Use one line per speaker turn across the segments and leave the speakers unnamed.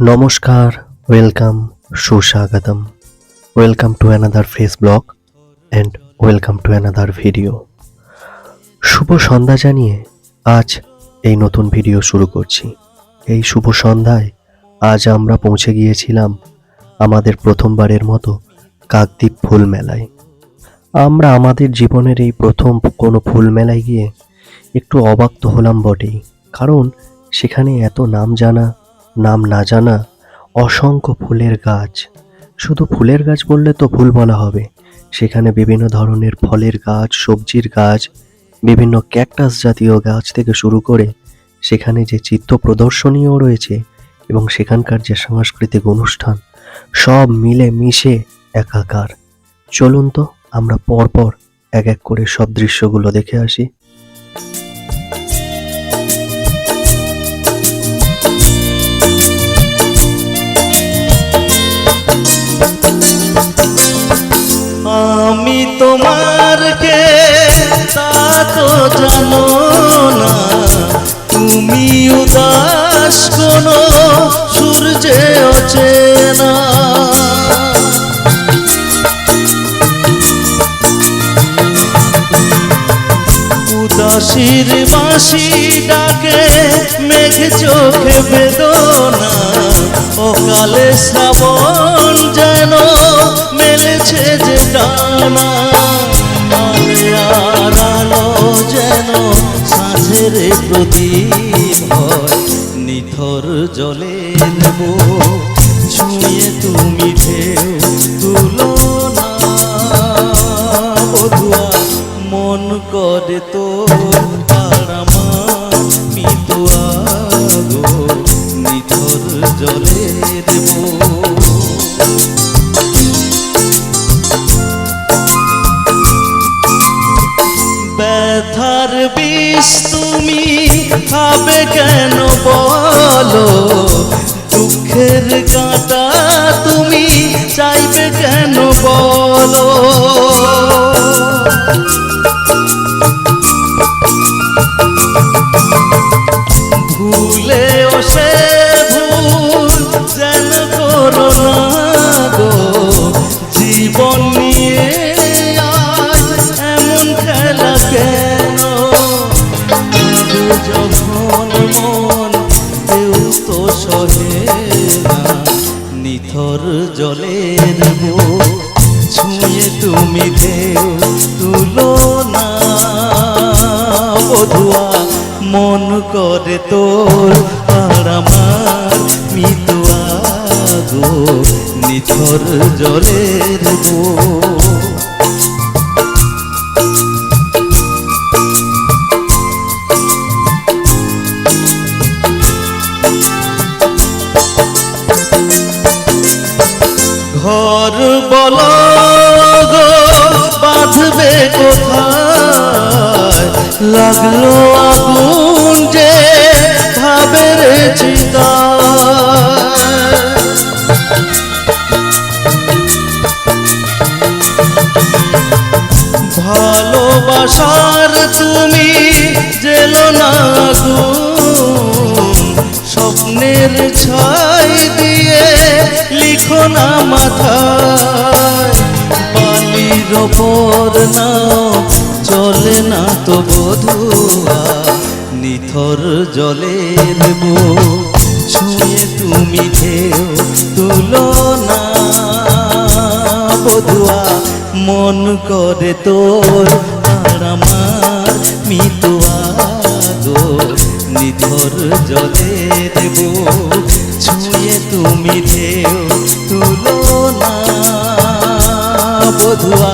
নমস্কার, ওয়েলকাম, সুস্বাগতম। Welcome to another face blog and welcome to another video. শুভ সন্ধ্যা জানিয়ে আজ এই নতুন ভিডিও শুরু করছি। এই শুভ সন্ধ্যায় আজ আমরা পৌঁছে গিয়েছিলাম আমাদের প্রথমবারের মতো কাকদ্বীপ ফুল মেলায়। আমরা আমাদের জীবনের এই প্রথম কোনো ফুল মেলায় গিয়ে একটু অবাক তো হলাম বটেই, কারণ সেখানে এত নাম না জানা অসংখ্য ফুলের গাছ। শুধু ফুলের গাছ বললে তো ভুল বলা হবে, সেখানে বিভিন্ন ধরনের ফলের গাছ, সবজির গাছ, বিভিন্ন ক্যাকটাস জাতীয় গাছ থেকে শুরু করে সেখানে যে চিত্র প্রদর্শনীও রয়েছে এবং সেখানকার যে সাংস্কৃতিক অনুষ্ঠান, সব মিলে মিশে একাকার। চলুন তো আমরা পরপর এক এক করে সব দৃশ্যগুলো দেখে আসি।
আমি তোমার কে তা তো জানো না, তুমি উদাস কোনো সূর্যে অচেনা। উদাসীর বাঁশি ডাকে মেঘ চোখে বেদনা, অকালে শ্রাবণ যেন মেলেছে যে ডানা। আর আলো যেন সাঁঝের প্রদীপ হয়, নিথর জলে নেব ছুঁয়ে তুমি ঢেউ তুলো না। বধুয়া মন করে তো আর আমার মিতুয়া গো, নিথর জলে দেব। ব্যথার বিষ তুমি খাবে কেন বলো, দুঃখের কাঁটা তুমি চাইবে কেন বলো। ভুলেও সে ভুল যেন করো না গো, জীবন নিয়ে আজ এমন খেলা কেন। যখন মন কেউ তো সহে না, নিথর জলের ছুঁয়ে তুমি ঢেউ তুলো না। বধুয়া মন করে তোর আর আমার মিতুয়া গো, নিথর জলের ঘর বলো গো বাঁধবে কোথায়, লাগলো আগুন যে ভাবের চিতায়। ভালোবাসার তুমি জেলো না আগুন, স্বপ্নের ছাই দিয়ে লিখো না মাথায়। বালির ওপর নাও চলে না তো বধুয়া, নিথর জলের ছুঁয়ে তুমি ঢেউ তুলো না। বধুয়া মন করে তোর আর আমার মিতুয়া গো, নিথর জলের ছুঁয়ে তুমি ঢেউ তুলো না। বধুয়া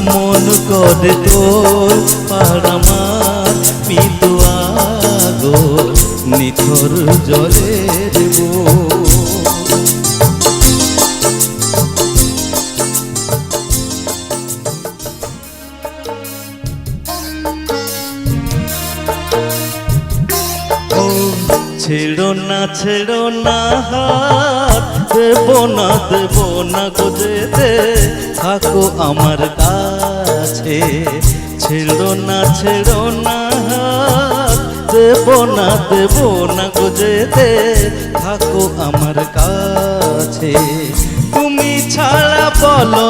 মন করে তোর আর আমার মিতুয়া গো, নিথর জলের ছেড়ো না হাত, দেব না গো যেতে, থাকো আমার কাছে। ছেড়ো না হাত, দেব না গো যেতে থাকো আমার কাছে। তুমি ছাড়া বলো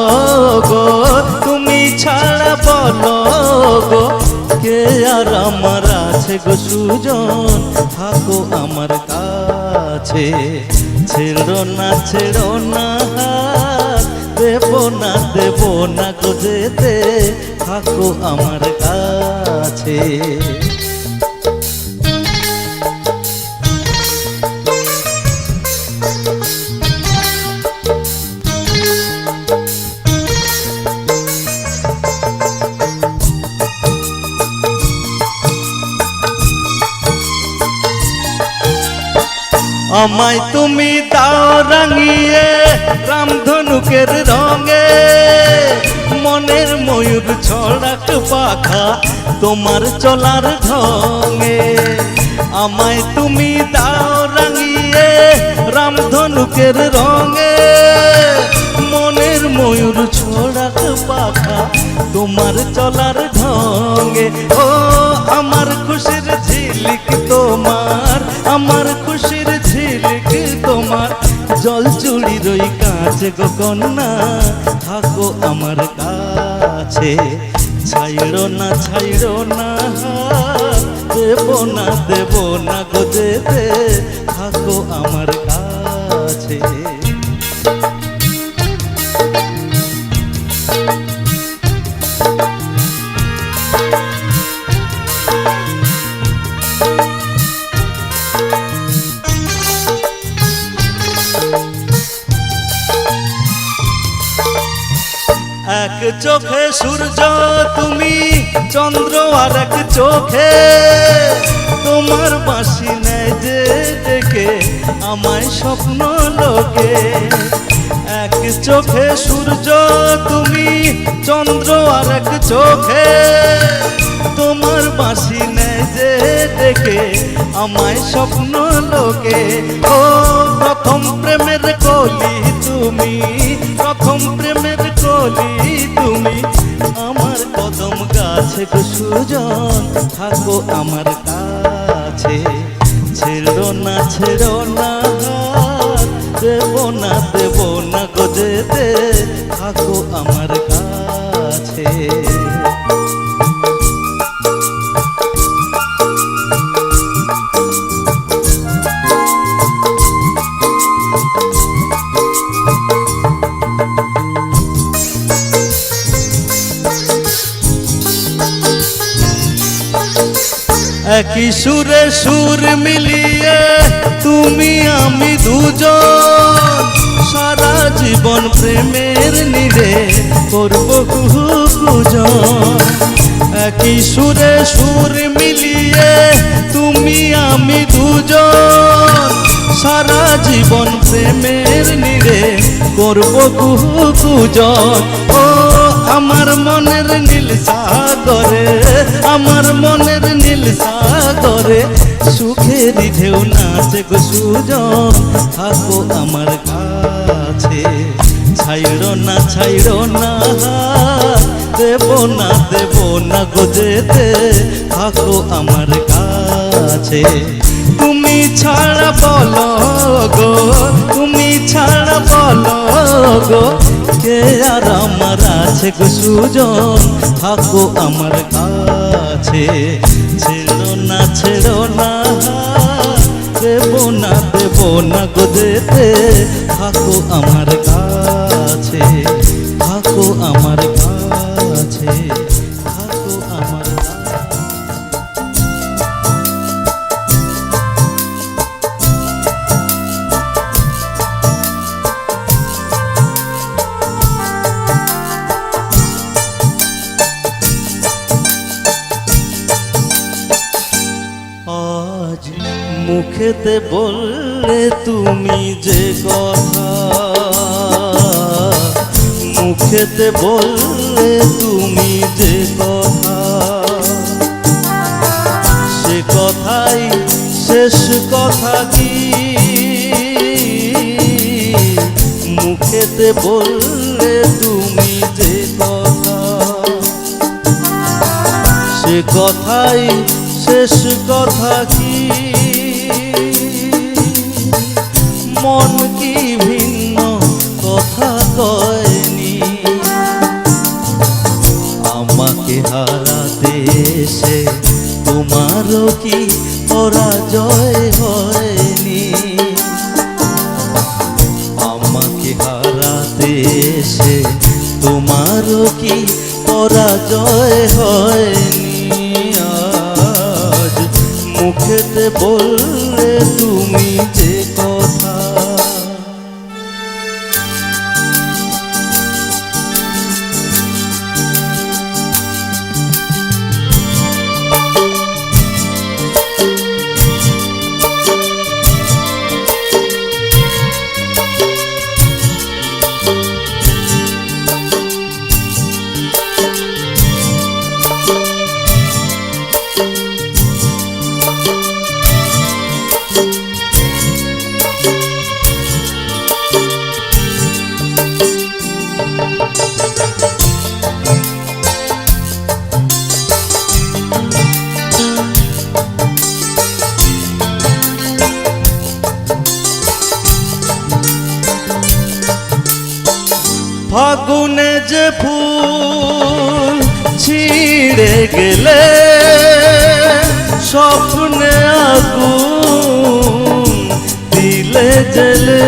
গো, তুমি ছাড়া বলো গো, কে আর আমার আছে গো সুজন, থাকো আমার কাছে। ছেড়ো না হাত, দেব না গো যেতে থাকো আমার কাছে। আমায় তুমি দাও রাঙিয়ে রামধনুকের রঙে, মনের ময়ূর ছড়াক পাখা তোমার চলার ঢঙে। আমায় তুমি দাও রাঙিয়ে রামধনুকের রঙে, মনের ময়ূর ছড়াক পাখা তোমার চলার ঢঙে। ও আমার খুশির ঝিলিক তোমার, আমার খুশির ঝিলিক তোমার, জল চুড়ি রই কাছে গো কন্যা, থাকো আমার কাছে। ছাইড়ো না হাত, দেব না গো যেতে থাকো আমার কাছে। এক চোখে সূর্য তুমি, চন্দ্র আর এক চোখে, তোমার বাঁশি নেয় যে ডেকে আমায় স্বপ্ন লোকে। এক চোখে সূর্য তুমি, চন্দ্র আর এক চোখে, তোমার বাঁশি নেয় যে ডেকে আমায় স্বপ্ন লোকে। ও প্রথম প্রেমের কলি তুমি, প্রথম প্রেমের কলি তুমি, আমার কদম গাছে গো সুজন, থাকো আমার কাছে। ছেড়ো না হাত, দেব না গো যেতে থাকো আমার কাছে। একই সুরে সুর মিলিয়ে তুমি আমি দুজন, সারা জীবন প্রেমের নীড়ে করব কুজন। একই সুরে সুর মিলিয়ে তুমি আমি দুজন, সারা জীবন প্রেমের নীড়ে করব কুজন। ও আমার মনের নীল সাগরে, আমার মনের নীল সাগরে, সুখের ঢেউ নাচে গো সুজন, থাকো আমার কাছে। ছাইড়ো না হাত, দেব না গো যেতে থাকো আমার কাছে। তুমি ছাড়া বলো গো, তুমি ছাড়া বলো গো, কে আর আমার আছে গো সুজন, থাকো আমার কাছে। ছেড়ো না হাত, দেব না গো যেতে থাকো আমার কাছে, থাকো আমার কাছে, থাকো আমার কাছে। আজ মুখেতে বললে তুমি যে কথা, মুখেতে বললে তুমি যে কথা, সে কথাই শেষ কথা কি? মুখেতে বললে তুমি যে কথা, সে কথাই শেষ কথা কি? মন কি ভিন্ন কথা কয়নি? আমাকে হারাতে এসে তোমারও কি পরাজয় হয়নি? আমাকে হারাতে এসে তোমারও কি পরাজয় হয়নি? আজ মুখেতে বললে তুমি যে কথা, ফাগুনে যে ফুল ছিঁড়ে গেলে স্বপ্নে আগুন দিলে জেলে,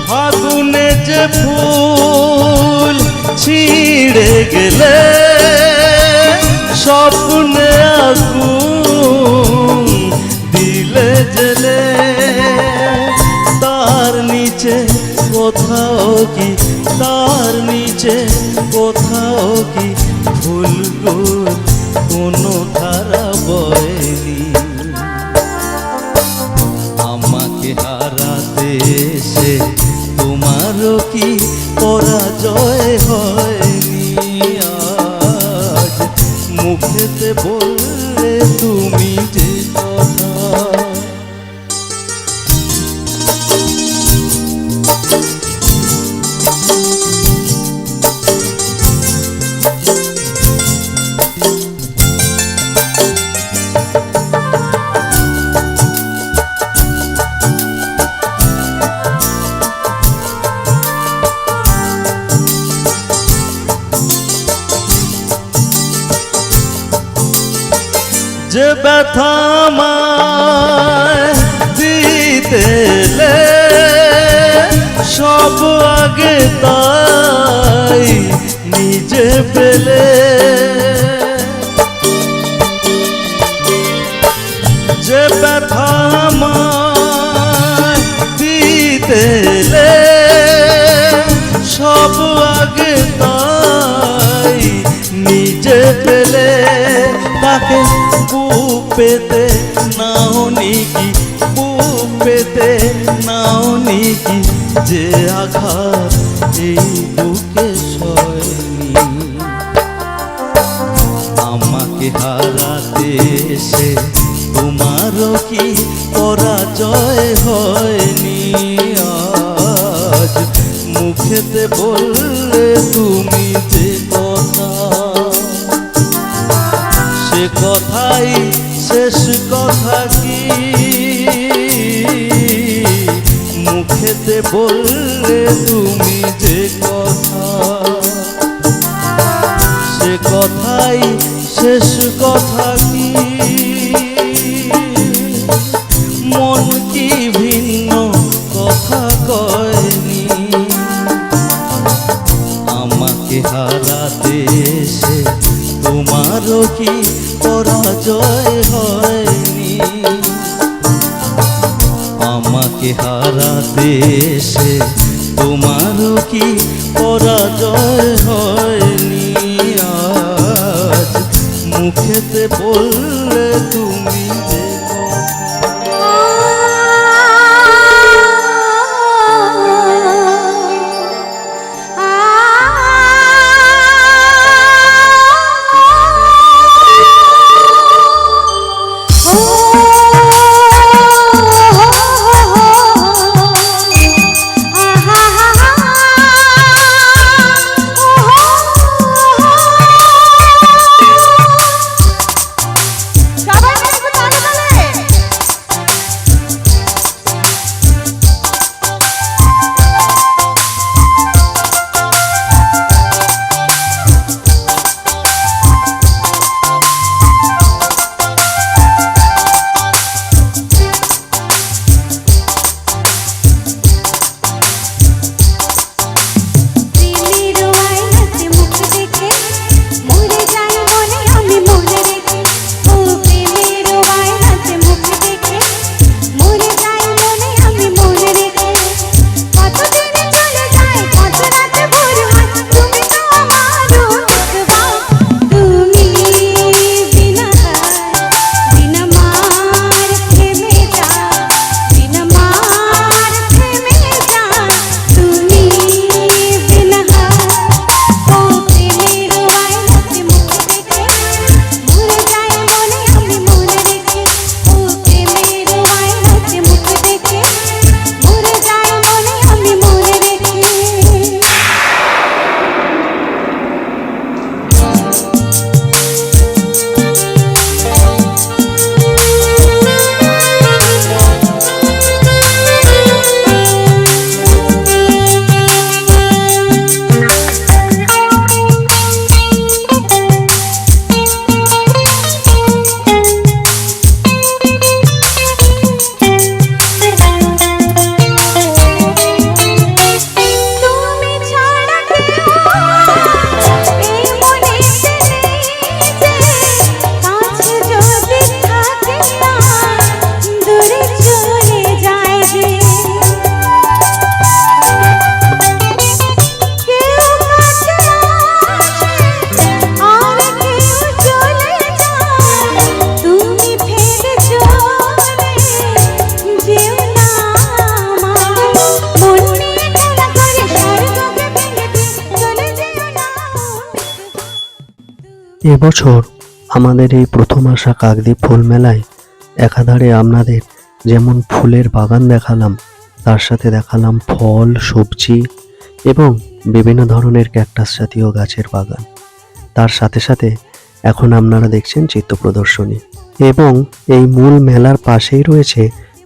ফাগুনে যে ফুল ছিঁড়ে গেলে স্বপ্নে আগুন দিলে জেলে, তার নিচে কোথাও কি, তার নিচে কোথাও কি ফুলগুলো কোনো ধারা বয়নি? আমাকে হারাতে এসে তোমারও কি পরাজয় হয়নি? আজ মুখেতে বললে তুমি যে কথা, যে ব্যথা আমায় দিতে এলে সব আগে তাই নিজে পেলে, যে ব্যথা আমায় দিতে এলে সব আগে তাই নিজে পেলে, তাকে বুক পেতে নাও নিকি, বুক পেতে নাও নিকি, যে আঘাত এই বুকে সয়নি? আমাকে হারাতে এসে তোমারও কি পরাজয় হয়নি? আজ মুখেতে বললে তুমি যে কথা, সে কথাই শেষ কথা কি? মুখেতে বললে তুমি যে কথা, সে কথাই শেষ কথা কি? মন কি ভিন্ন কথা কয়নি? আমাকে হারাতে এসে তোমারও কি পরাজয় হয়নি? আমাকে হারাতে এসে তোমারও কি পরাজয় হয়নি? আজ মুখেতে বললে তুমি যে
এবছর আমাদের এই প্রথম আসা কাকদ্বীপ ফুল মেলায় একাধারে আপনাদের যেমন ফুলের বাগান দেখালাম, তার সাথে দেখালাম ফল, সবজি এবং বিভিন্ন ধরনের ক্যাকটাস জাতীয় গাছের বাগান। তার সাথে সাথে এখন আপনারা দেখছেন চিত্র প্রদর্শনী, এবং এই মূল মেলার পাশেই রয়েছে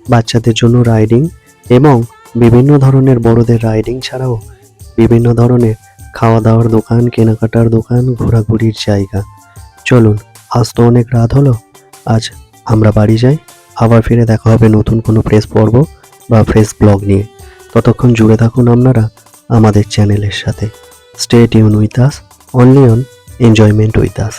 বাচ্চাদের জন্য রাইডিং এবং বিভিন্ন ধরনের বড়দের রাইডিং ছাড়াও বিভিন্ন ধরনের খাওয়া দাওয়ার দোকান, কেনাকাটার দোকান, ঘোরাঘুরির জায়গা। চলুন, আজ তো অনেক রাত হলো, আজ আমরা বাড়ি যাই। আবার ফিরে দেখা হবে নতুন কোনো প্রেস পর্ব বা ফ্রেশ ব্লগ নিয়ে। ততক্ষণ জুড়ে থাকুন আপনারা আমাদের চ্যানেলের সাথে। Stay tune with us, only on enjoyment with us.